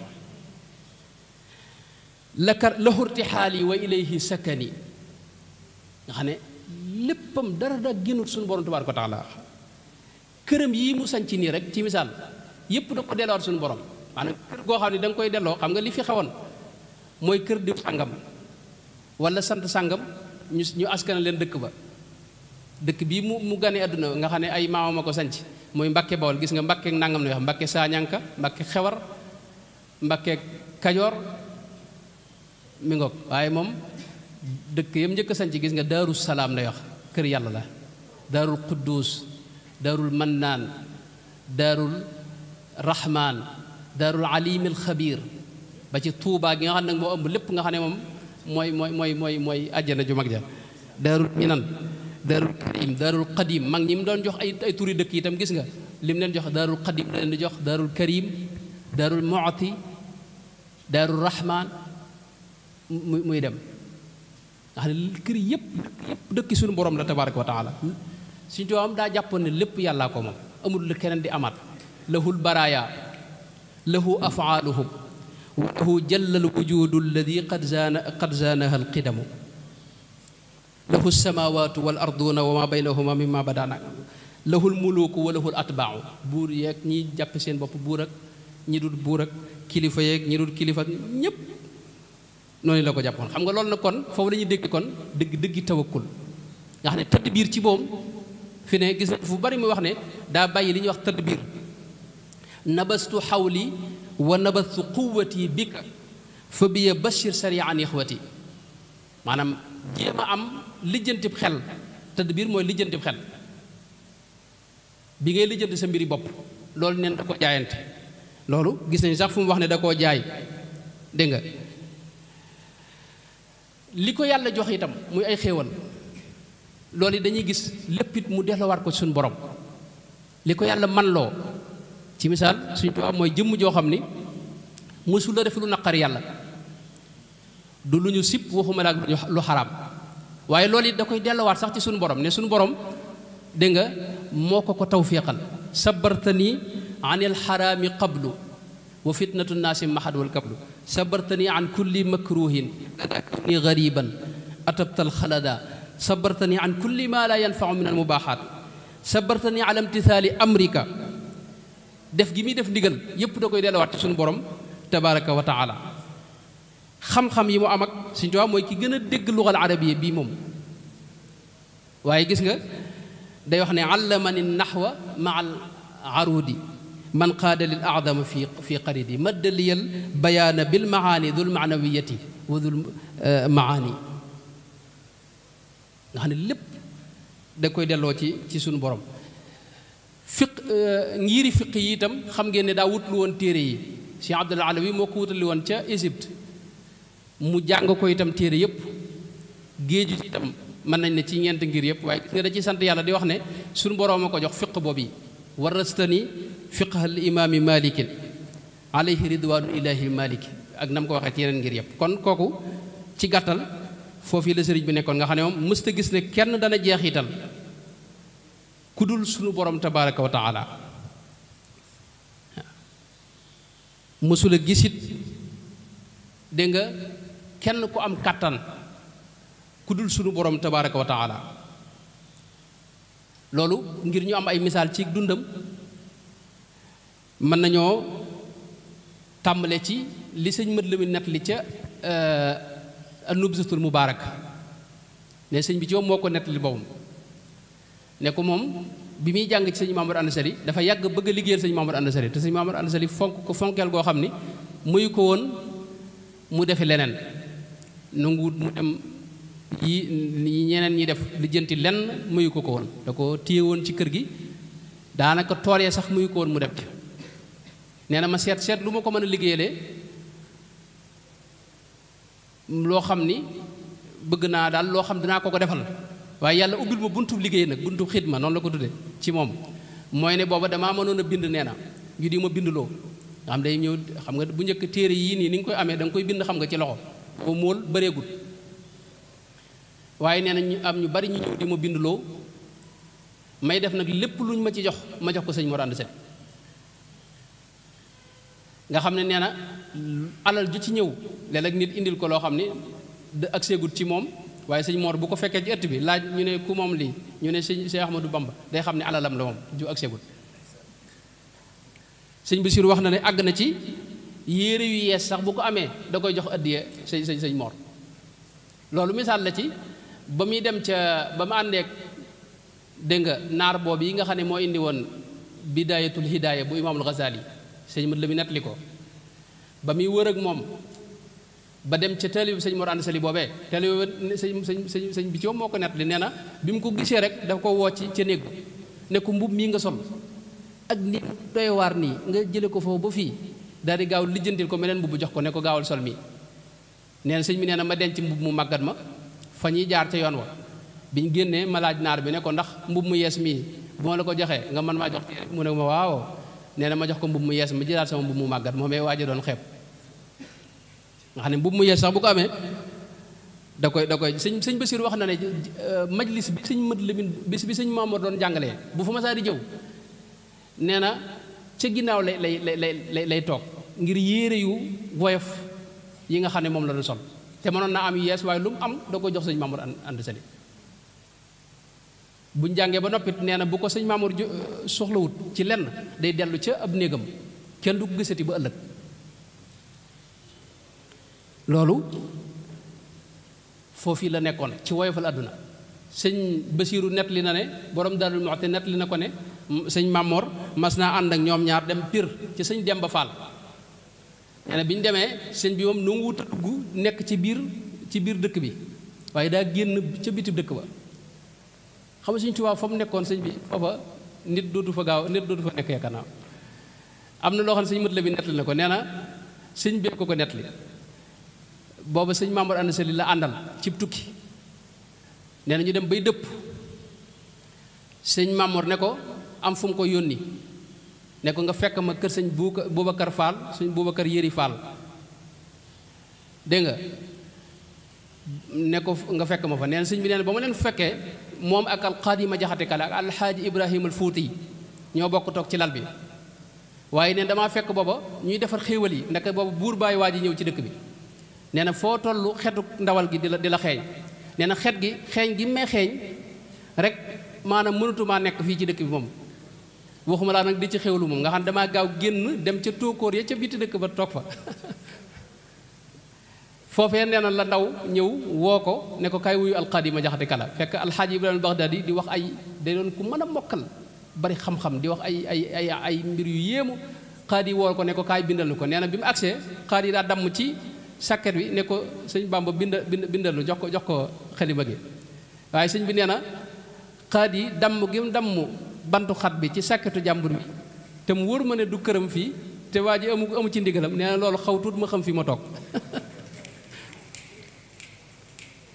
lahu irtixaali wa ilayhi sakani nga xam ne léppam dara da génnut suñu borom tabaaraka wa taala këram yii mu sanc nii rek ci misaal yépp da ko delluwaat suñu borom maanaam kër goo xam ne da nga koy delloo xam nga li fi xewoon mooy kër diw sàngam wala sant sàngam ñu askana leen dëkk ba dëkk bii mu gane àdduna nga xam ne ay maamam a ko sanc mooy Mbàkke Bawol gis nga Mbàkke nangam la wax Mbàkke Saañanka Mbàkke Xewar Mbàkke Kajoor mi ngoog waaye moom dëkk yam njëkk a sanc gis nga Daaru Salaam lay wax kër yàlla la Daarul Quddus Daarul Mannaan Daarul Rahmaan Daarul Alimil Xabiir ba ci Tuubaa gi nga xam ne nag moo ëmb lépp nga xam ne moom mooy àjjana ju mag ja Daarul Minan Daarul Karim Daarul Qadim mag ñi mu doon jox ay turi dëkk itam gis nga lim leen jox Daarul Qadim la leen di jox Daarul Karim Daarul Mu'ti Daarul Rahmaan muy dem nga xam ne kër yëpp dëkki suñu borom la tabaaraka wa taala suñu tubaab daa jàppoon ne lépp yàllaa ko moom amul lu keneen di amaat lahul baraaya lahu afaaluhum wa lahu jallal wujudu alladi qad zaanaha alqidamu lahu samaawaatu wal arduuna wa ma baynahuma mimma badaana lahul muluuku wa lahul atbaahu buur yeeg ñi jàpp seen bopp buur ak ñi dul buur ak kilifa yeeg ñi dul kilifa ak ñépp noonu la ko jàppoon xam nga loolu nag kon foofu la ñuy dégg kon dëggi tawakkul nga xam ne tëdd biir ci moom fi ne gis na fu bari muy wax ne daa bàyyi li ñuy wax tëdd biir nabastu xawli wa nabastu quwwati bika fa biya bashir sarian ixwati maanaam jéem a am lijjantib xel tëdd biir mooy lijjantib xel bi ngay lijjanti sa mbiri bopp loolu neen da ko jaayante loolu gis nañ sax fu mu wax ne da koo jaay dégg nga li ko yàlla jox itam muy ay xéewal loolu yi dañuy gis lépp it mu delloowaat ko suñu borom li ko yàlla man loo ci misaal suñu tubaab mooy jëmm joo xam ni mësul la def lu naqar yàlla du lu ñu sib waxuma la ak lu xaraam waaye loolu it da koy delloowaat sax ci suñu borom ne suñu borom dégg nga moo ko tawfiqal sabartani an il xaraami qablu wa fitnatu nnaasi mahad wal kablu sabartani an kulli makruhin ni gariban atabta alxalada sabartani an kulli ma la yanfau min almubaxaat sabartani ala imtithaali amrika def gi muy def ndigal yépp da koy delluwaat ci suñu borom tabaraka wa taala xam-xam yi mu am ak Sëñ Tuubaa mooy ki gën a dégg lugal arabiya bii moom waaye gis nga day wax ne allamani naxwa maa al arudi man qaada lil aadama fi qaridi madda liyal bayaana bil maani dul maanawiyati wa dul maani nga xam ne lépp da koy delloo ci suñu borom ngiri fiq yi itam xam ngeen ne daa wutlu woon téere yi Cheikh Abdul Alawi moo ko wutali woon ca Égypte mu jàng ko itam téere yëpp géeju ci itam mën nañ ne ci ñeent ngir yëpp waaye gis nga da ci sant yàlla di wax ne suñu boroom a ko jox fiq boobu yi warastani fiqhal imaami malikin alayhi ridwaanu ilahi maliki ak nam ko waxee ci yeneen ngir yëpp kon kooku ci gàttal foofu la sëriñ bi nekkoon nga xam ne moom mësta gis ne kenn dana jeexital ku dul suñu borom tabaraka wa taala mësula gisit dégg nga kenn ku am kàttan ku dul sunu borom tabaraka wa taala loolu ngir ñu am ay misaal ci dundam mën nañoo tàmbale ci li sëñ mët la mi nett li ca an-nubzatul mubaarak ne sëñ bi ci moom moo ko nett li boppam ne ko moom bi muy jàng ci sëñ Mamadou Anta Sali dafa yàgg bëgg a liggéeyal sëñ Mamadou Anta Sali te sëñ Mamadou Anta Sali fonk ko fonkeel goo xam ni muy ko woon mu defi leneen nanguwut mu dem yi ñeneen ñi def lijjanti lenn muyu ko woon da ko téye woon ci kër gi daanaka tool yee sax muyu ko woon mu dem ci nee na ma seet lu ma ko mën a liggéeyalee loo xam ni bëgg naa daal loo xam dinaa ko defal waaye yàlla ubbil ma buntu liggéey nag buntu xidma noonu la ko tudde ci moom mooy ne booba damaa mënoon a bind nee na ñu di ma bindloo nga xam day ñëw xam nga bu njëkk téere yii nii ni nga koy amee da nga koy bind xam nga ci loxo ba móol bëreegul waaye nee na ñu am ñu bari ñu ñëw di ma bindloo may def nag lépp luñ ma ci jox ma jox ko sëñ Mor Anta Sali nga xam ne nee na alal ju ci ñëw léeg-léeg nit indil ko loo xam ni ak seegut ci moom waaye sëñ Mor bu ko fekkee ci ëtt bi laaj ñu ne ku moom lii ñu ne sëñ Cheikh Ahmadou Bamba day xam ne alalam la moom ju ak seegut sëñ Basiir wax na ne àgg na ci yére yu yees sax bu ko amee da koy jox addiya sëñ Mor loolu misaal la ci ba muy dem ca ba mu àndeek dégg nga naar boobu yi nga xam ne moo indi woon bidaayatul hidaaya bu imaamul Ghazali sëñ mat la mi nettali ko ba muy wër ak moom ba dem ca taalibe sëñ Mor Anta Sali boobee taalibe sëñ bi ci moom moo ko nettali nee na bi mu ko gisee rek dafa ko woo ci ca néeg ne ko mbub mii nga sol ak nit doy waar nii nga jële ko foofu ba fii daal di gaaw lijjantil ko meneen mbubb jox ko ne ko gaawal sol mii nee na sëñ bi nee na ma denc mbubb mu màggat ma fa ñuy jaar ca yoon wa bi ñu génnee ma laaj naar bi ne ko ndax mbubb mu yees mii bu ma la ko joxee nga mën maa jox mu ne ma waaw nee na ma jox ko mbubb mu yees ma jëlaat sama mbubb mu màggat moomee waaja doon xeeb nga xam ne mbubb mu yees sax bu ko amee da koy sëñ Basiir wax na ne majlis bi sëñ mët lamin bis bi sëñ Maamor doon jàngalee bu fa masaa di jëw nee na ca ginnaaw lay toog ngir yére yu woyof yi nga xam ne moom la doon sol te mënoon naa am yu yees waaye lu mu am da koy jox sëñ Maamor Anta Sali buñ jàngee ba noppit nee na bu ko sëñ Maamor soxlawut ci lenn day dellu ca ab néegam kenn du ko gisati ba ëllëg loolu foofii la nekkoon ci woyofal àdduna sëñ Basiiru nettali na ne borom Daarul Muxti nettali na ko ne sëñ Mamor mas naa ànd ak ñoom ñaar dem Pire ci sëñ Demba Fall. nee na bi ñu demee sëñ bi moom nu wut a dugg nekk ci biir dëkk bi waaye daa génn ca biti dëkk ba. xam nga sëñ Tuubaa fa mu nekkoon sëñ bi foofa nit dootu fa nekk yaakaar am na loo xam ne sëñ mët la bi nettali na ko nee na sëñ bee ko nettali booba sëñ Mamour ànd sali la àndal cib tukki nee na ñu dem bay dëpp sëñ Mamour ne ko am fu mu ko yónni ne ko nga fekk ma kër sëñ Boubacar Fall sëñ Boubacar Yëri Fall dégg nga ne ko nga fekk ma fa nee na sëñ bi nee na ba ma leen fekkee moom ak alxaadima jaxate kala ak alxaaji Ibrahima al Fuuti ñoo bokk toog ci lal bi waaye neen damaa fekk booba ñuy defar xéewal yi ndeke booba buur bàyyi waa ji ñëw ci dëkk bi nee na foo tollu xetu ndawal gi di la xeeñ nee na xet gi xeeñ gi may xeeñ rek maanaam mënatumaa nekk fii ci dëkk bi moom waxuma laa nag di ci xéewlu moom nga xam ne damaa gaaw génn dem ca tóokóor ya ca biti dëkk ba toog fa foofee nee na la ndaw ñëw woo ko ne ko kaay wuyu alxaadima jaxate kala fekk alxaaji Ibrahima Bagdaadi di wax ay day doon ku mën a mokkal bari xam-xam di wax ay mbir yu yéemu xaadi woo ko ne ko kaay bindal ko nee na bi mu agsee xaadi daa damm ci sàkket bi ne ko sëñ Bamba bindal lu jox ko xalima gi waaye sëñ bi nee na xaadi damm gi mu damm bantu xat bi ci sàkketu jàmbur bi te mu wóor ma ne du këram fii te waa ji amu ci ndigalam nee na loolu xaw tuut ma xam fi ma toog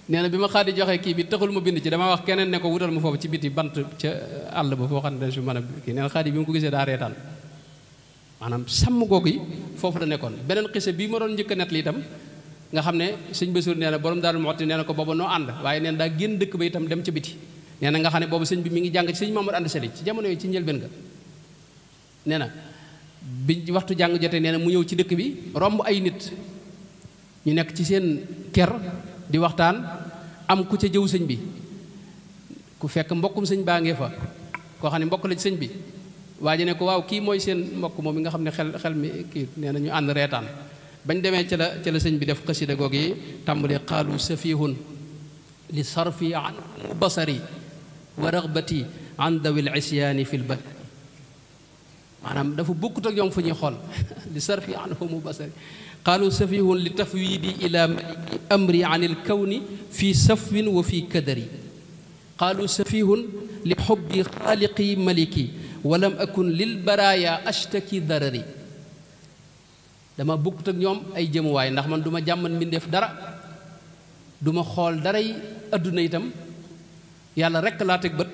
nee na bi ma xaadi joxe kii bi taxul ma bind ci dama wax keneen ne ko wutal ma foofu ci biti bant ca àll ba foo xam ne su mën a kii nee na xaadi bi mu ko gisee daa reetaan maanaam sàmm googu yi foofu la nekkoon beneen xise bii ma doon njëkk a nettali itam nga xam ne sëñ Basiru nee na borom Daaru Muxti nee na ko booba noo ànd waaye nee na daa génn dëkk ba itam dem ca biti nee na nga xam ne boobu sëñ bi mi ngi jàng ci sëñ Mamadou Anta Sali ci jamono yi ci njëlbeen ga nee na bi waxtu jàng jotee nee na mu ñëw ci dëkk bi romb ay nit ñu nekk ci seen ker di waxtaan am ku ca jëw sëñ bi ku fekk mbokkum sëñ baa ngee fa koo xam ne mbokk la ci sëñ bi waa ji ne ko waaw kii mooy seen mbokk moom mi nga xam ne xel mi kii nee na ñu ànd reetaan bañ demee ca la sëñ bi def xasida goog yi tàmbali qaalu safihun li sarfi an basari wa ragbati an dawil isyaani fi lbari maanaam dafa bokkut ak ñoom fu ñuy xool li sarfi anhumu basari qaalu safihun li tafwidi ila maliki amri an ilkawni fi safwin wa fi kadari qaalu safihun li xubbi xaaliqi maliki walam akun lil baraaya ashtaki darari dama bokkut ak ñoom ay jëmuwaay ndax man du ma jàmman mbindeef dara du ma xool daray adduna itam yàlla rekk laa teg bët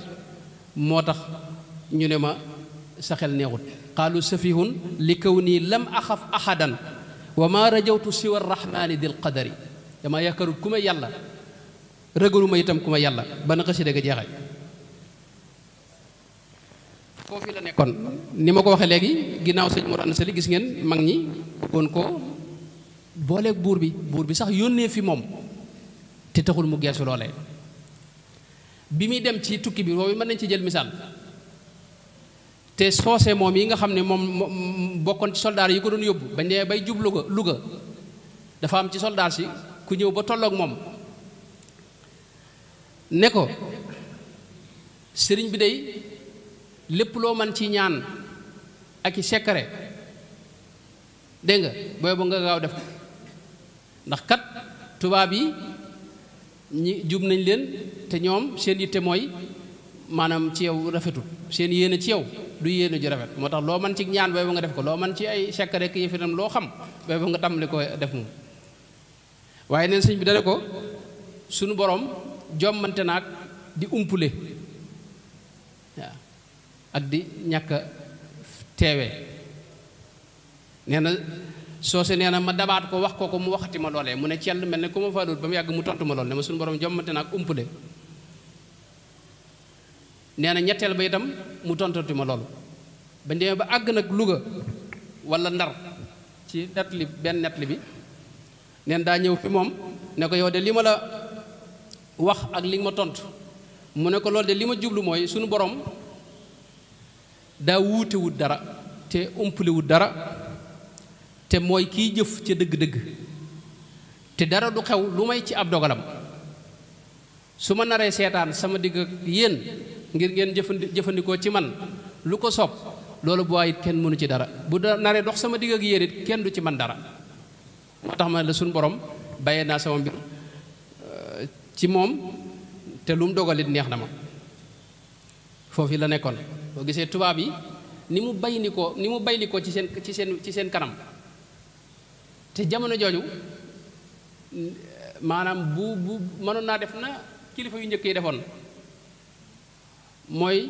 moo tax ñu ne ma sa xel neexut qaalu safihun li kawni lam axaf ahadan wa ma rajawtu siwa arrahmani dil qadari dama yaakaarut ku ma yàlla rëgaluma itam ku ma yàlla ba na xasida ga jeexee foofu la nekkoon ni ma ko waxee léegi ginnaaw sëñ Mor Anta Sali gis ngeen mag ñi bëggoon ko booleeg buur bi sax yónnee fi moom te taxul mu geesu loolee bi muy dem ci tukki bi boobu mën nañ ci jël misaal te soose moom yi nga xam ne moom bokkoon ci soldaar yi ko doon yóbbu bañ demee bay jub Louga dafa am ci soldaar si ku ñëw ba tolloog moom ne ko sëriñ bi day lépp loo man ci ñaan ak i sekkare dégg nga booy ba nga gaaw def ko ndax kat tubaab yi ñi jub nañ leen te ñoom seen yitte mooy maanaam ci yow rafetul seen yéene ci yow du yéene ju rafet moo tax loo man ci ñaan booy ba nga def ko loo man ci ay sekkare ak yëfitam loo xam booy ba nga tàmbali ko def moom waaye neen sëñ bi dana ko suñu borom jommante naag di umpule waaw ak di ñàkk teewee nee na soose nee na ma dabaat ko wax ko mu waxati ma loolee mu ne cell mel ne ku ma faadoot ba mu yàgg mu tontu ma lool ne ma suñu borom jommante naag umpule nee na ñetteel ba itam mu tontati ma loolu ba demee ba àgg nag Louga wala Ndar ci nettali benn nettali bi neen daa ñëw fi moom ne ko yow de li ma la wax ak li ma tontu mu ne ko loolu de li ma jublu mooy suñu borom daa wuutewut dara te umpalewut dara te mooy kiy jëf ca dëgg-dëgg te dara du xew lu may ci ab dogalam su ma naree seetaan sama digg ak yéen ngir ngeen jëfandikoo ci man lu ko soob loolu bu waay it kenn mënu ci dara bu naree dox sama digg ak yéen it kenn du ci man dara moo tax ma la suñu borom bàyyee naa sama mbir ci moom te lu mu dogalit neex na ma foofu la nekkoon boo gisee tubaab yi ni mu bayli ko ci seen kanam te jamono jooju maanaam bu mënoon naa def na kilifa yu njëkk yi defoon mooy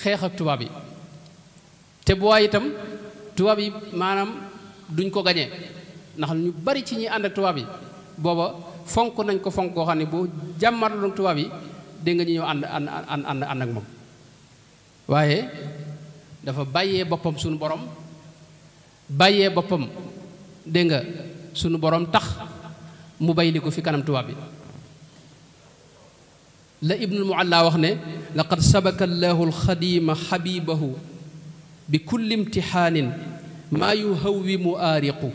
xeex ak tubaab yi te bu waay itam tubaab yi maanaam duñ ko gañee ndax ñu bari ci ñi ànd ak tubaab yi booba fonk nañ ko fonk koo xam ne bu jàmmarloog tubaab yi dégg nga ñu ñëw ànd ak moom waaye dafa bàyyee boppam sunu borom bàyyee boppam dégg nga sunu borom tax mu bay li ko fi kanam tubaab bi la ibnul mualla wax ne laqad sabaka allahu alxadima xabibahu bi kulli imtixaanin maa yuhawwimu aariqu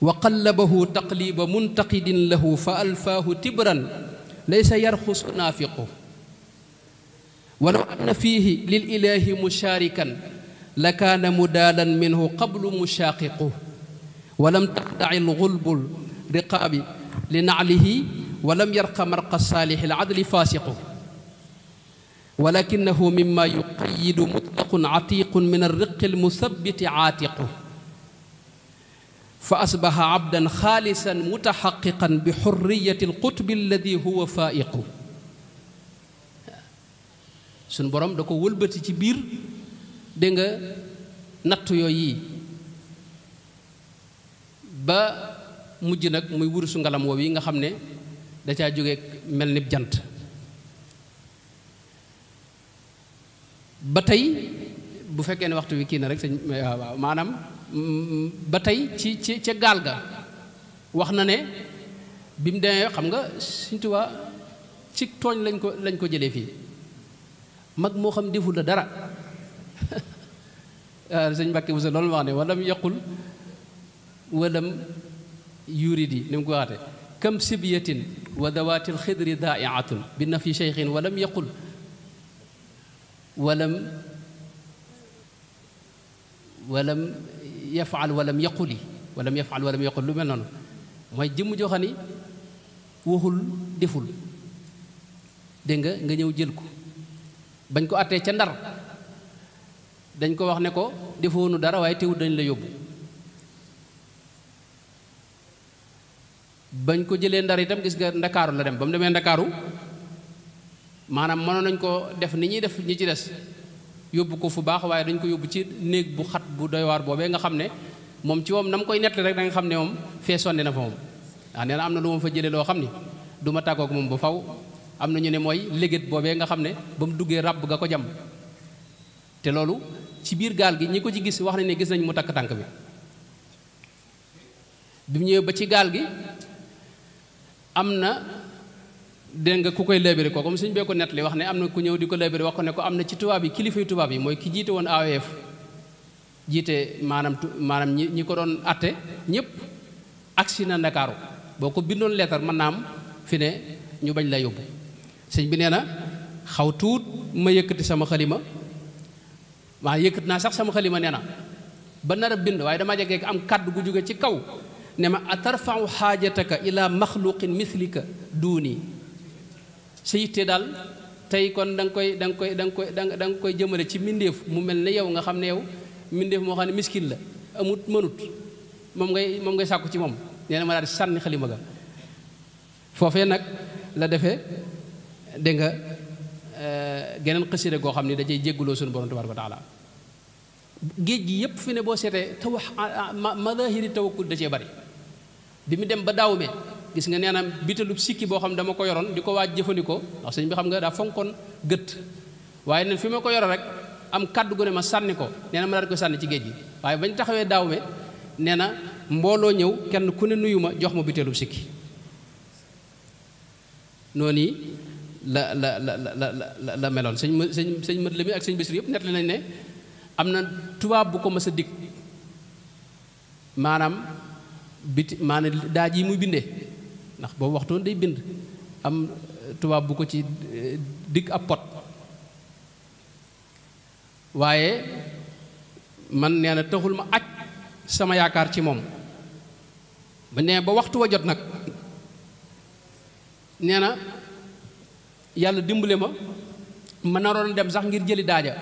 wa qallabahu taqliba muntaqidin lahu fa alfaahu tibran laysa yarxusu naafiqu walaw anna fiihi lil ilaahi mushaarikan la kaana mudaalan minhu qablu mushaaqiqu walam taxdaci lgulbu riqaabi li naclihi walam yarqa marqa saalixi ladli faasiqu walakinahu mima yuqayidu mutlaqun catiiqun min alriqi almusabiti caatiqu fa asbaxa abdan xaalisan mutaxaqiqan bi xurriyati alqutbi alladi huwa faaiqu suñ borom da ko wëlbati ci biir dégg nga natt yooyu ba mujj nag muy wurusu ngalam woow yi nga xam ne da caa jóge mel ni jant ba tey bu fekkee ne waxtu wi kii na rek sëñ waaw maanaam ba tey ci ca gaal ga wax na ne bi mu demee xam nga Sëñ Tuubaa ci tooñ lañ ko jëlee fii mag moo xam deful la dara sëñ Mbàkke Buso loolu wax ne walam yaqul walam yuridi ni mu ko waxate kam sibyatin wa dawatil xidri daaiatun bi nafi cheikhin walam yaqul walam yafal walam yaquli walam yafal walam yaqul lu mel noonu mooy jëmm joo xam ni waxul deful dégg nga ñëw jël ko bañ ko attee ca Ndar dañ ko wax ne ko defoonu dara waaye teewul dañ la yóbbu bañ ko jëlee Ndar itam gis nga Ndakaaru la dem ba mu demee Ndakaaru maanaam mënoon nañ ko def ni ñuy def ñi ci des yóbbu ko fu baax waaye dañ ko yóbbu ci néeg bu xat bu doy waar boobee nga xam ne moom ci moom na mu koy nettali rek da nga xam ne moom fee sonne na fa moom waaw nee na am na lu ma fa jëlee loo xam ni du ma tàggoog moom ba faw am na ñu ne mooy léget boobee nga xam ne ba mu duggee ràbb ga ko jam te loolu ci biir gaal gi ñi ko ci gis wax nañ ne gis nañ mu takk tànk bi mu ñëwee ba ci gaal gi am na dégg nga ku koy léebiri ko comme suñu bee ko nettali wax ne am na ku ñëw di ko léebiri wax ko ne ko am na ci tubaab yi kilifay tubaab yi mooy ki jiite woon AOF jiite maanaam ñi ko doon atte ñëpp agsi na Ndakaaru boo ko bindoon leetar mën naa am fi ne ñu bañ la yóbbu sëñ bi nee na xaw tuut ma yëkkati sama xalima maa yëkkati naa sax sama xalima nee na ba nar a bind waaye dama jege am kàddu gu jóge ci kaw ne ma atarfau xaajataka ila maxluqin mislika duuni sa yitte daal tey kon da nga koy jëmale ci mbindeef mu mel ne yow nga xam ne yow mbindeef moo xam ne miskin la amut mënut moom ngay sàkku ci moom nee na ma daal di sànni xalima ga foofee nag la defee dégg nga geneen xasida goo xam ne dajay jégguloo suñu borom tabaaraka wa taala géej gi yépp fi ne boo seetee tawax madahiri tawakkul da cee bari bi mu dem ba daawme gis nga nee na bitalub sikki boo xam ne dama ko yoroon di ko waaj jëfandikoo ndax sëñ bi xam nga daa fonkoon gët waaye nen fi ma ko yoro rek am kàddu gu ne ma sànni ko nee na ma daal di ko sànni ci géej gi waaye bañ taxawee daawme nee na mbooloo ñëw kenn ku ne nuyu ma jox ma bitalub sikki noonu yi la meloon sëñ mët la mi ak sëñ Basiru yëpp nettali nañ ne am na tubaab bu ko mës a dig maanaam daaj yi muy bindee ndax boobu waxtoon day bind am tubaab bu ko ci dig ab pot waaye man nee na taxul ma aj sama yaakaar ci moom ba nee ba waxtu wa jot nag nee na yàlla dimbale ma naroon dem sax ngir jëli daaja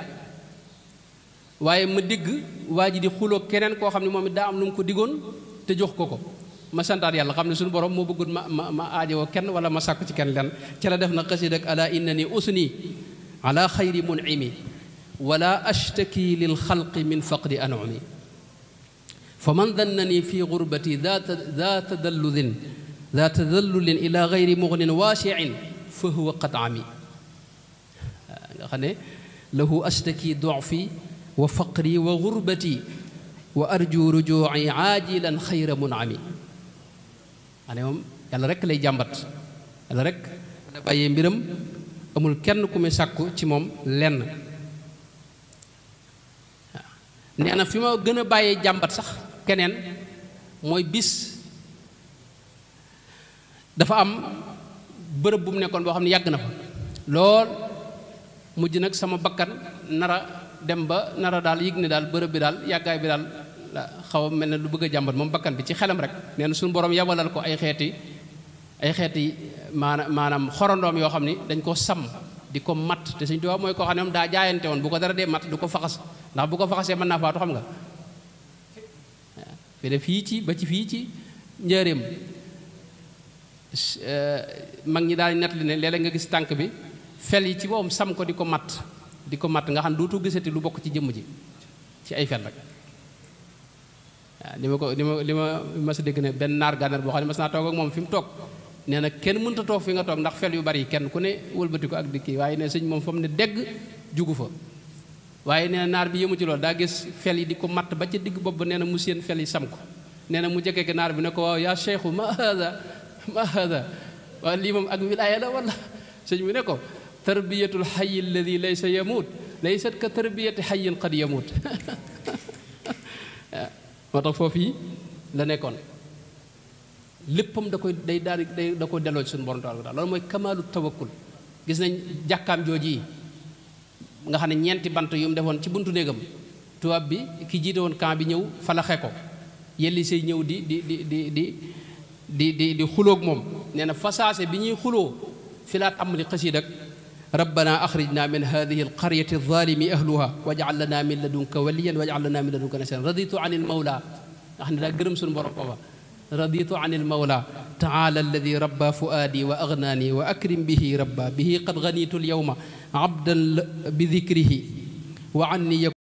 waaye ma dégg waa ji di xuloo keneen koo xam ne moom it daa am lu mu ko diggoon te jox ko ma santaat yàlla xam ne suñu borom moo bëggut ma aajowoo kenn wala ma sàkku ci kenn len ci la def na xasida ak ala innani usni ala xayri munimi wala ashtaki lil xalqi min faqdi anumi fa man dannani fi gurbati daa tadallulin ila gayri mugnin waasiin fa huwa qad ami nga xam ne lahu ashtaki dufi wa faqri wa gurbati wa arju rujuci aajilan xayra munami ane moom yàlla rek lay jàmbat yàlla rek da bàyyee mbiram amul kenn ku muy sàkku ci moom lenn nee na fi ma gën a bàyyee jàmbat sax keneen mooy bis dafa am bërëb bu mu nekkoon boo xam ne yàgg na fa lool mujj nag sama bakkan nara dem ba nara daal yëg ne daal bërëb bi daal yàggaay bi daal xaw a mel ne lu bëgg a jàmbat moom bakkan bi ci xelam rek nee na suñu borom yabalal ko ay xeeti maanaam xorondoom yoo xam ni dañ ko sàmm di ko matt te Sëñ Tuubaa mooy koo xam ne moom daa jaayante woon bu ko dara dee matt du ko faxas ndax bu ko faxasee mën naa faatu xam nga fi de fii ci njëreem mag ñi daal nettali ne léeg-léeg nga gis tànk bi fel yi ci boppam sam ko di ko matt nga xam ne dootu gisati lu bokk ci jëmm ji ci ay fel rek waaw li ma mas a dégg ne benn naar gànnaar boo xam ne mas naa toog ak moom fi mu toog nee na kenn mënta toog fi nga toog ndax fel yu bari yi kenn ku ne wëlbati ko ak dikki waaye ne sëñ moom fa mu ne dégg jugu fa waaye nee na naar bi yëmu ci loolu daa gis fel yi di ko matt ba ca digg bopp ba nee na mu seen fel yi sam ko nee na mu jege naar bi ne ko waaw yaa cheikhu ma hada waaye lii moom ak wilaaya la wala sëñ bi ne ko tarbiyatul xayi alladi laysa yamuut laysat ka tarbiyati xayin qad yamuut moo tax foofu yi la nekkoon léppam da ko delloo ci suñu borom tabaaraka wa taala loolu mooy kamaalu tawakkul gis nañ jàkkaam jooji yi nga xam ne ñeenti bant yu mu defoon ci buntu néegam tubaab bi ki jiite woon camp bi ñëw falaxe ko yelli say ñëw di xulóog moom nee na fasaase bi ñuy xuloo fi laa tàmbali xasiid ak rabbana axrijna min hadihi alqaryati alzalimi ahluha waj'al lana min ladunka waliyan waj'al lana min ladunka nasiran raditu an il mawla nga xam ne daa gërëm suñu borom booba raditu an il mawla taala alladi rabba fuaadi wa agnaani wa akrim bihi rabba bihi qad ganitu alyawma abdan bi dikrihi wa anni